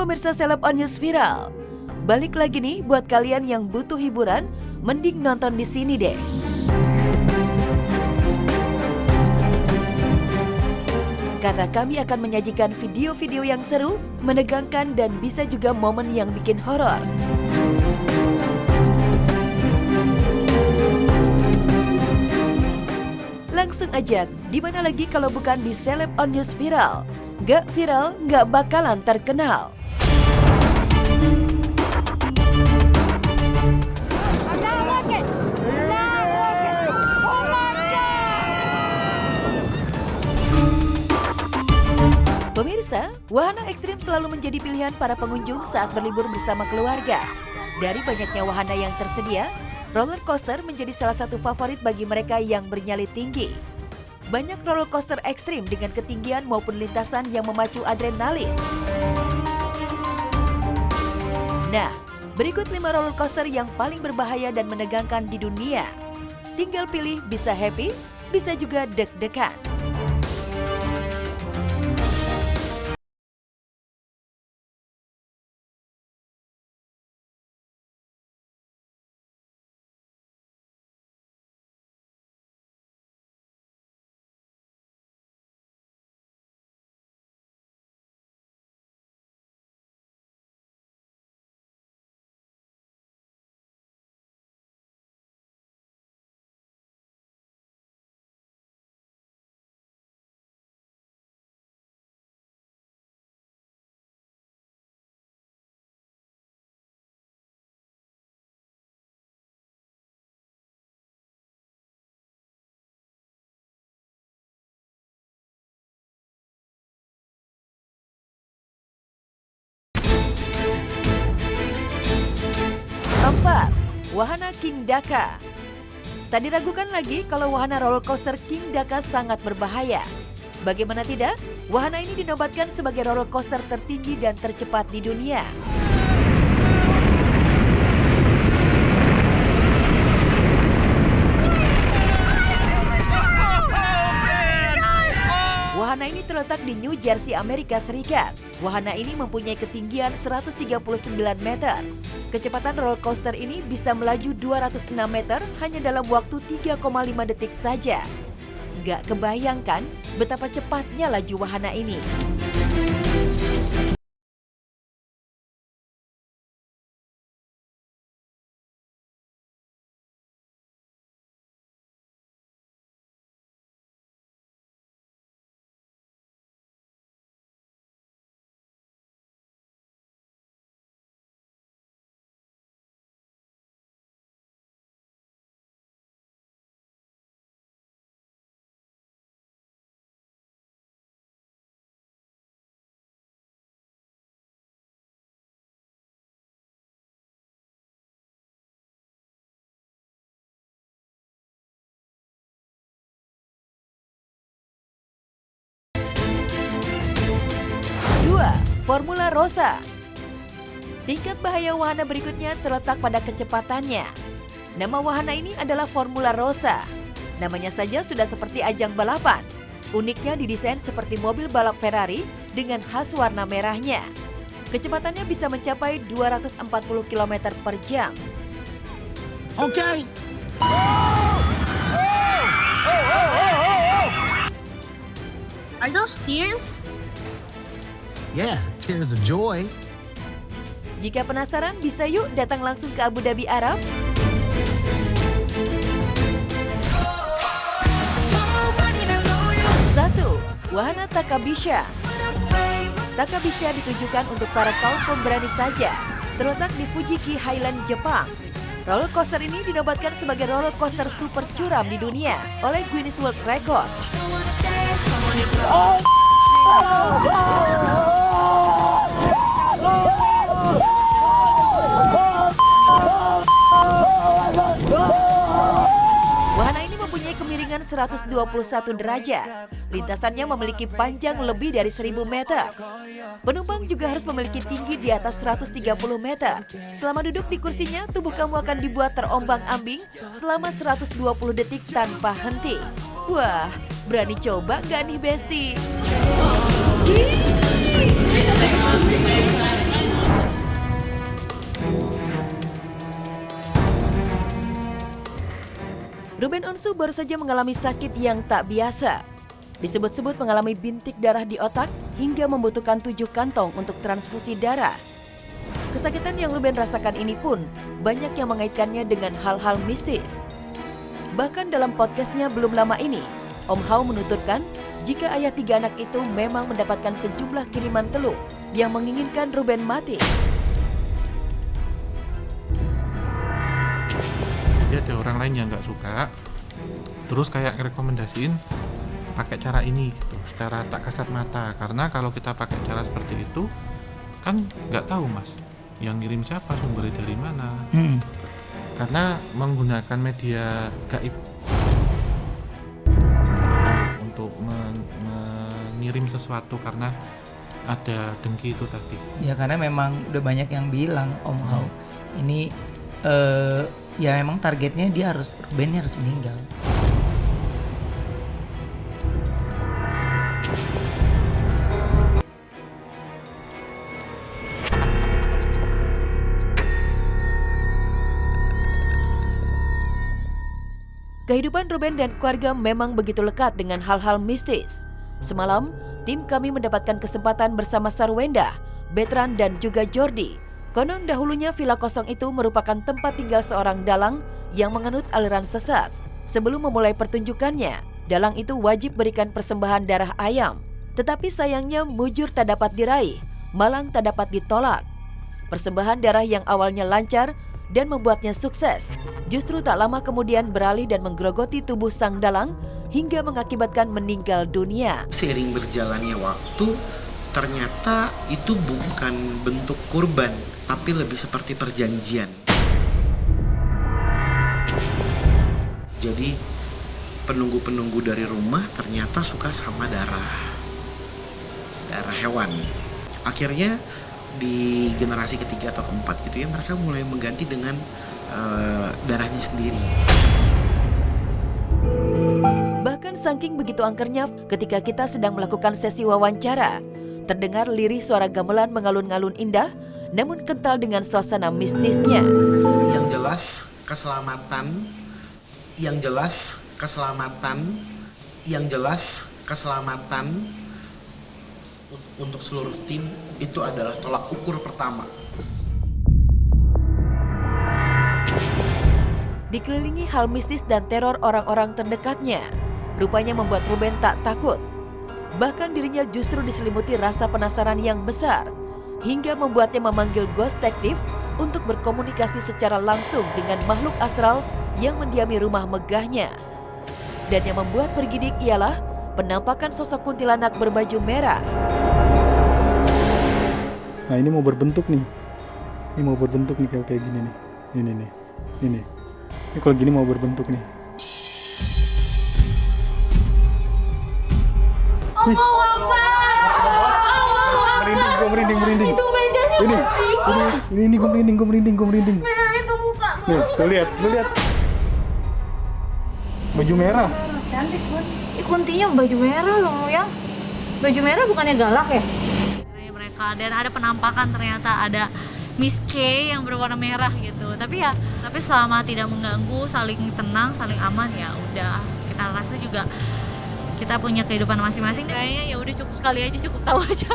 pemirsa Celeb on News Viral. Balik lagi nih buat kalian yang butuh hiburan, mending nonton di sini deh. Karena kami akan menyajikan video-video yang seru, menegangkan, dan bisa juga momen yang bikin horor. Langsung aja, di mana lagi kalau bukan di Celeb on News Viral? Nggak viral, nggak bakalan terkenal. Pemirsa, wahana ekstrim selalu menjadi pilihan para pengunjung saat berlibur bersama keluarga. Dari banyaknya wahana yang tersedia, roller coaster menjadi salah satu favorit bagi mereka yang bernyali tinggi. Banyak roller coaster ekstrim dengan ketinggian maupun lintasan yang memacu adrenalin. Nah, berikut 5 roller coaster yang paling berbahaya dan menegangkan di dunia. Tinggal pilih, bisa happy, bisa juga deg-degan. Keempat, wahana King Daka. Tak diragukan lagi kalau wahana roller coaster King Daka sangat berbahaya. Bagaimana tidak, wahana ini dinobatkan sebagai roller coaster tertinggi dan tercepat di dunia. Wahana ini terletak di New Jersey, Amerika Serikat. Wahana ini mempunyai ketinggian 139 meter. Kecepatan roller coaster ini bisa melaju 206 meter hanya dalam waktu 3,5 detik saja. Nggak kebayangkan betapa cepatnya laju wahana ini. Formula Rossa. Tingkat bahaya wahana berikutnya terletak pada kecepatannya. Nama wahana ini adalah Formula Rossa. Namanya saja sudah seperti ajang balapan. Uniknya didesain seperti mobil balap Ferrari dengan khas warna merahnya. Kecepatannya bisa mencapai 240 km per jam. Okay. Are those tears? Yeah, tears of joy. Jika penasaran, bisa yuk datang langsung ke Abu Dhabi, Arab. Satu, wahana Takabisha. Takabisha ditujukan untuk para kaum pemberani saja. Terletak di Fujiki Highland, Jepang. Roller coaster ini dinobatkan sebagai roller coaster super curam di dunia oleh Guinness World Record. Wahana ini mempunyai kemiringan 121 derajat. Lintasannya memiliki panjang lebih dari 1000 meter. Penumpang juga harus memiliki tinggi di atas 130 meter. Selama duduk di kursinya, tubuh kamu akan dibuat terombang-ambing selama 120 detik tanpa henti. Wah, berani coba nggak nih, Besti? Ruben Onsu baru saja mengalami sakit yang tak biasa. Disebut-sebut mengalami bintik darah di otak hingga membutuhkan 7 kantong untuk transfusi darah. Kesakitan yang Ruben rasakan ini pun banyak yang mengaitkannya dengan hal-hal mistis. Bahkan dalam podcastnya belum lama ini, Om Hao menuturkan jika ayah 3 anak itu memang mendapatkan sejumlah kiriman telur yang menginginkan Ruben mati. Jadi ada orang lain yang nggak suka, terus kayak ngerekomendasiin pakai cara ini gitu, secara tak kasat mata. Karena kalau kita pakai cara seperti itu, kan nggak tahu mas, yang ngirim siapa, sumbernya dari mana. Karena menggunakan media gaib untuk mengirim sesuatu karena ada dengki itu tadi. Ya karena memang udah banyak yang bilang Om Hao ini ya memang targetnya Ruben harus meninggal. Kehidupan Ruben dan keluarga memang begitu lekat dengan hal-hal mistis. Semalam, tim kami mendapatkan kesempatan bersama Sarwenda, Betran dan juga Jordi. Konon dahulunya villa kosong itu merupakan tempat tinggal seorang dalang yang menganut aliran sesat. Sebelum memulai pertunjukannya, dalang itu wajib berikan persembahan darah ayam. Tetapi sayangnya mujur tak dapat diraih, malang tak dapat ditolak. Persembahan darah yang awalnya lancar dan membuatnya sukses, justru tak lama kemudian beralih dan menggerogoti tubuh sang dalang hingga mengakibatkan meninggal dunia. Seiring berjalannya waktu, ternyata itu bukan bentuk kurban, tapi lebih seperti perjanjian. Jadi penunggu-penunggu dari rumah ternyata suka sama darah hewan. Akhirnya di generasi ketiga atau keempat gitu ya, mereka mulai mengganti dengan darahnya sendiri. Bahkan saking begitu angkernya, ketika kita sedang melakukan sesi wawancara, terdengar lirih suara gamelan mengalun-ngalun indah, namun kental dengan suasana mistisnya. Yang jelas keselamatan, yang jelas keselamatan, yang jelas keselamatan untuk seluruh tim itu adalah tolak ukur pertama. Dikelilingi hal mistis dan teror orang-orang terdekatnya, rupanya membuat Ruben tak takut. Bahkan dirinya justru diselimuti rasa penasaran yang besar, hingga membuatnya memanggil ghost detective untuk berkomunikasi secara langsung dengan makhluk astral yang mendiami rumah megahnya. Dan yang membuat bergidik ialah penampakan sosok kuntilanak berbaju merah. Nah ini mau berbentuk nih. Ini mau berbentuk nih kayak gini nih. Ini nih. Ini kalau gini mau berbentuk nih. Allahu Akbar. Merinding. Itu mejanya plastik. Ini gue merinding. Itu muka. Nih, lu lihat. Baju merah. Cantik pun. Kuntinya baju merah loh ya. Baju merah bukannya galak ya? Mereka dan ada penampakan ternyata ada Miss K yang berwarna merah gitu. Tapi selama tidak mengganggu, saling tenang, saling aman ya udah. Kita rasa juga kita punya kehidupan masing-masing. Kayaknya ya udah cukup sekali aja, cukup tahu aja.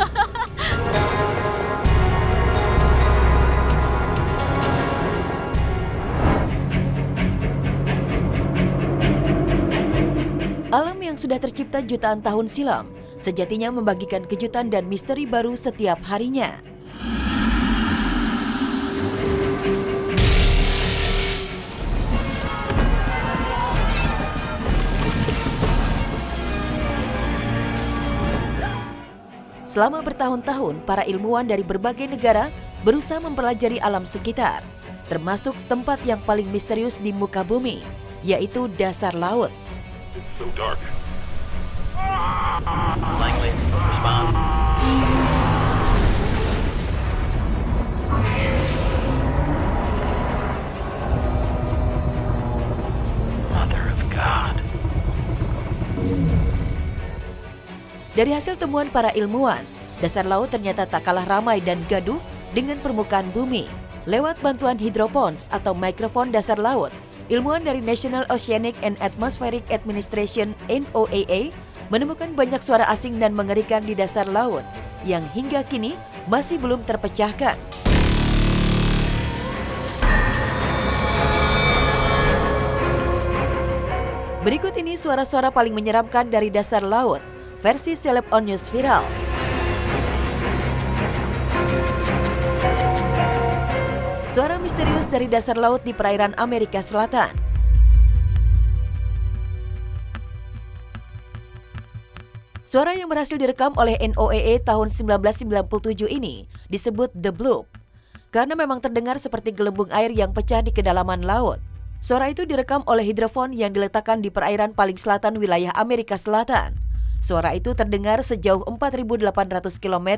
Alam yang sudah tercipta jutaan tahun silam, sejatinya membagikan kejutan dan misteri baru setiap harinya. Selama bertahun-tahun, para ilmuwan dari berbagai negara berusaha mempelajari alam sekitar, termasuk tempat yang paling misterius di muka bumi, yaitu dasar laut. So dark. Langley, respond. Mother of God. Dari hasil temuan para ilmuwan, dasar laut ternyata tak kalah ramai dan gaduh dengan permukaan bumi. Lewat bantuan hidropons atau mikrofon dasar laut, Ilmuwan dari National Oceanic and Atmospheric Administration (NOAA) menemukan banyak suara asing dan mengerikan di dasar laut yang hingga kini masih belum terpecahkan. Berikut ini suara-suara paling menyeramkan dari dasar laut, versi Celeb on News Viral. Suara misterius dari dasar laut di perairan Amerika Selatan. Suara yang berhasil direkam oleh NOAA tahun 1997 ini disebut The Bloop, karena memang terdengar seperti gelembung air yang pecah di kedalaman laut. Suara itu direkam oleh hidrofon yang diletakkan di perairan paling selatan wilayah Amerika Selatan. Suara itu terdengar sejauh 4.800 km.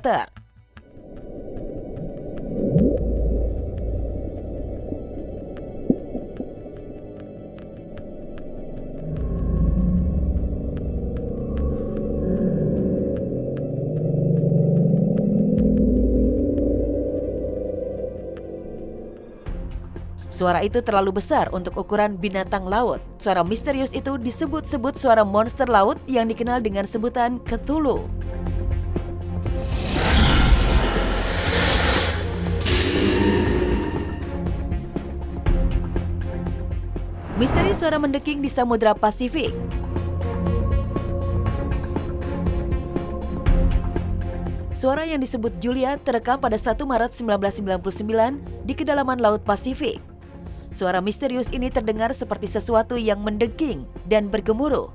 Suara itu terlalu besar untuk ukuran binatang laut. Suara misterius itu disebut-sebut suara monster laut yang dikenal dengan sebutan Cthulhu. Misteri suara mendeking di Samudra Pasifik. Suara yang disebut Julia terekam pada 1 Maret 1999 di kedalaman Laut Pasifik. Suara misterius ini terdengar seperti sesuatu yang mendengking dan bergemuruh.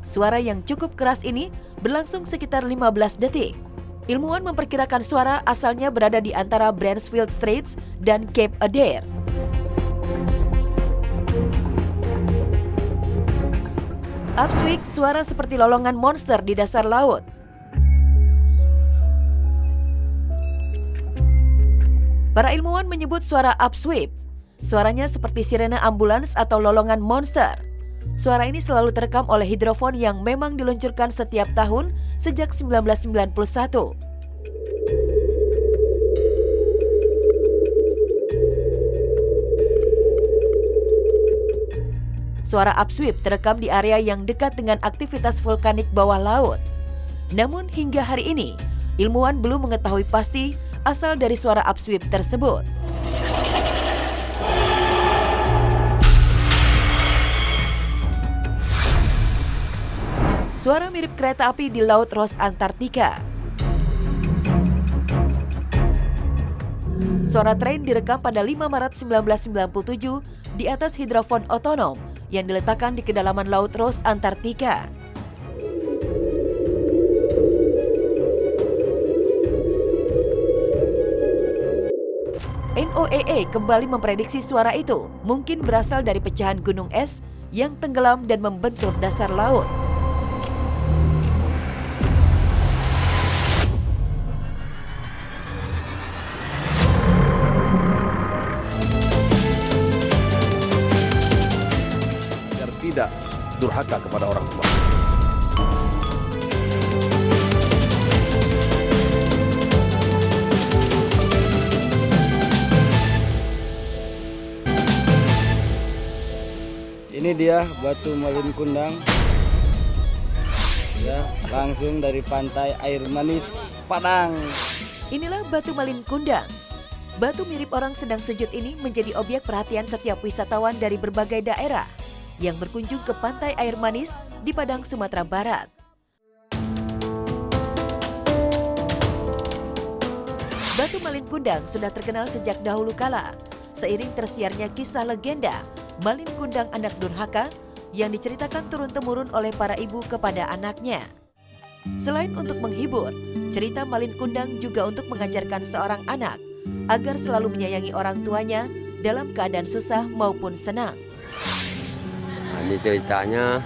Suara yang cukup keras ini berlangsung sekitar 15 detik. Ilmuwan memperkirakan suara asalnya berada di antara Bransfield Straits dan Cape Adare. Upsweep, suara seperti lolongan monster di dasar laut. Para ilmuwan menyebut suara upsweep. Suaranya seperti sirene ambulans atau lolongan monster. Suara ini selalu terekam oleh hidrofon yang memang diluncurkan setiap tahun sejak 1991. Suara upsweep terekam di area yang dekat dengan aktivitas vulkanik bawah laut. Namun hingga hari ini, ilmuwan belum mengetahui pasti asal dari suara upsweep tersebut. Suara mirip kereta api di Laut Ross Antartika. Suara tren direkam pada 5 Maret 1997 di atas hidrofon otonom yang diletakkan di kedalaman Laut Ross Antartika. NOAA kembali memprediksi suara itu mungkin berasal dari pecahan gunung es yang tenggelam dan membentur dasar laut. Tidak durhaka kepada orang tua. Ini dia Batu Malin Kundang. Ya, langsung dari pantai Air Manis Padang. Inilah Batu Malin Kundang. Batu mirip orang sedang sujud ini menjadi objek perhatian setiap wisatawan dari berbagai daerah yang berkunjung ke pantai Air Manis di Padang, Sumatera Barat. Batu Malin Kundang sudah terkenal sejak dahulu kala, seiring tersiarnya kisah legenda Malin Kundang anak durhaka yang diceritakan turun-temurun oleh para ibu kepada anaknya. Selain untuk menghibur, cerita Malin Kundang juga untuk mengajarkan seorang anak agar selalu menyayangi orang tuanya dalam keadaan susah maupun senang. Ini ceritanya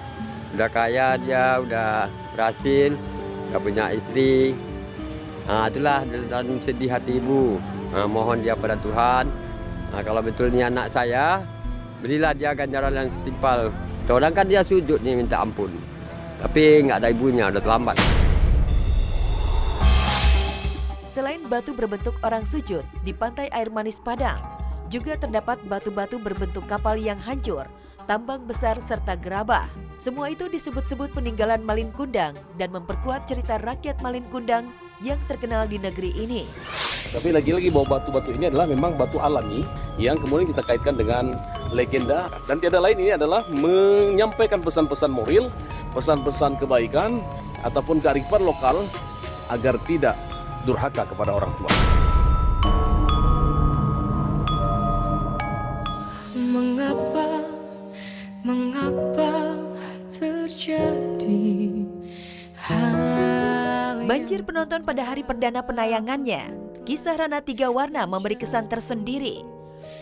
udah kaya dia, udah berhasil, gak punya istri. Itulah dalam sedih hati ibu. Mohon dia pada Tuhan. Kalau betul ini anak saya, berilah dia ganjaran yang setimpal. Orang kan dia sujud nih minta ampun. Tapi nggak ada ibunya, udah terlambat. Selain batu berbentuk orang sujud di pantai air manis Padang, juga terdapat batu-batu berbentuk kapal yang hancur, tambang besar serta gerabah. Semua itu disebut-sebut peninggalan Malin Kundang dan memperkuat cerita rakyat Malin Kundang yang terkenal di negeri ini. Tapi lagi-lagi bahwa batu-batu ini adalah memang batu alami yang kemudian kita kaitkan dengan legenda. Dan tiada lain, ini adalah menyampaikan pesan-pesan moral, pesan-pesan kebaikan ataupun kearifan lokal agar tidak durhaka kepada orang tua. Mengapa terjadi hal Banjir penonton pada hari perdana penayangannya. Kisah Rana Tiga Warna memberi kesan tersendiri.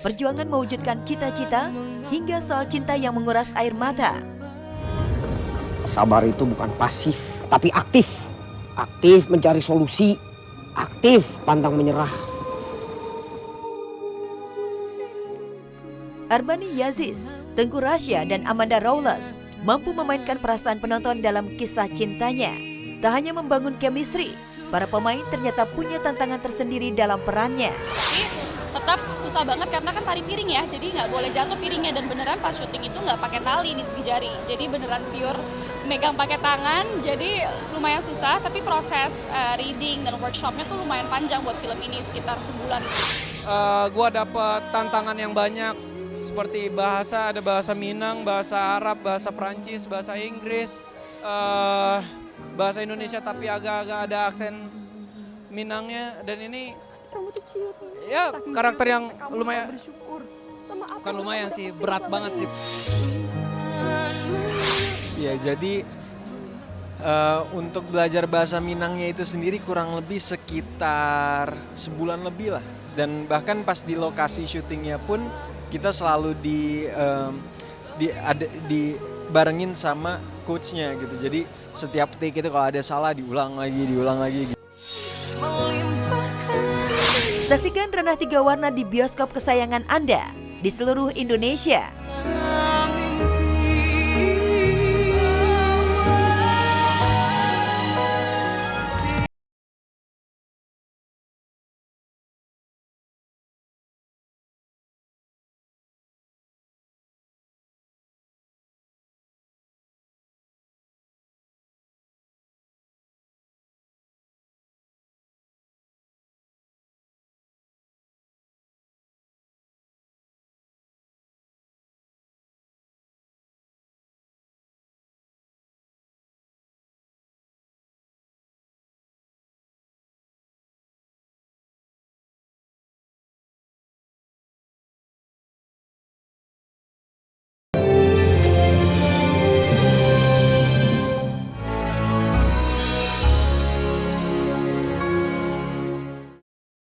Perjuangan mewujudkan cita-cita hingga soal cinta yang menguras air mata. Sabar itu bukan pasif, tapi aktif. Aktif mencari solusi, aktif pantang menyerah. Arbani Yaziz, Tengku Rasya, dan Amanda Rawless mampu memainkan perasaan penonton dalam kisah cintanya. Tak hanya membangun chemistry, para pemain ternyata punya tantangan tersendiri dalam perannya. Tetap susah banget karena kan tari piring ya, jadi nggak boleh jatuh piringnya, dan beneran pas syuting itu nggak pakai tali di jari, jadi beneran pure megang pakai tangan, jadi lumayan susah. Tapi proses reading dan workshopnya tuh lumayan panjang buat film ini, sekitar sebulan. Gua dapet tantangan yang banyak, seperti bahasa, ada bahasa Minang, bahasa Arab, bahasa Perancis, bahasa Inggris, bahasa Indonesia tapi agak-agak ada aksen Minangnya. Dan ini ya karakter yang lumayan, bukan lumayan sih, berat banget sih. Ya jadi untuk belajar bahasa Minangnya itu sendiri kurang lebih sekitar sebulan lebih lah. Dan bahkan pas di lokasi syutingnya pun kita selalu dibarengin sama coachnya gitu. Jadi setiap take itu kalau ada salah diulang lagi gitu. Saksikan Ranah Tiga Warna di bioskop kesayangan Anda di seluruh Indonesia.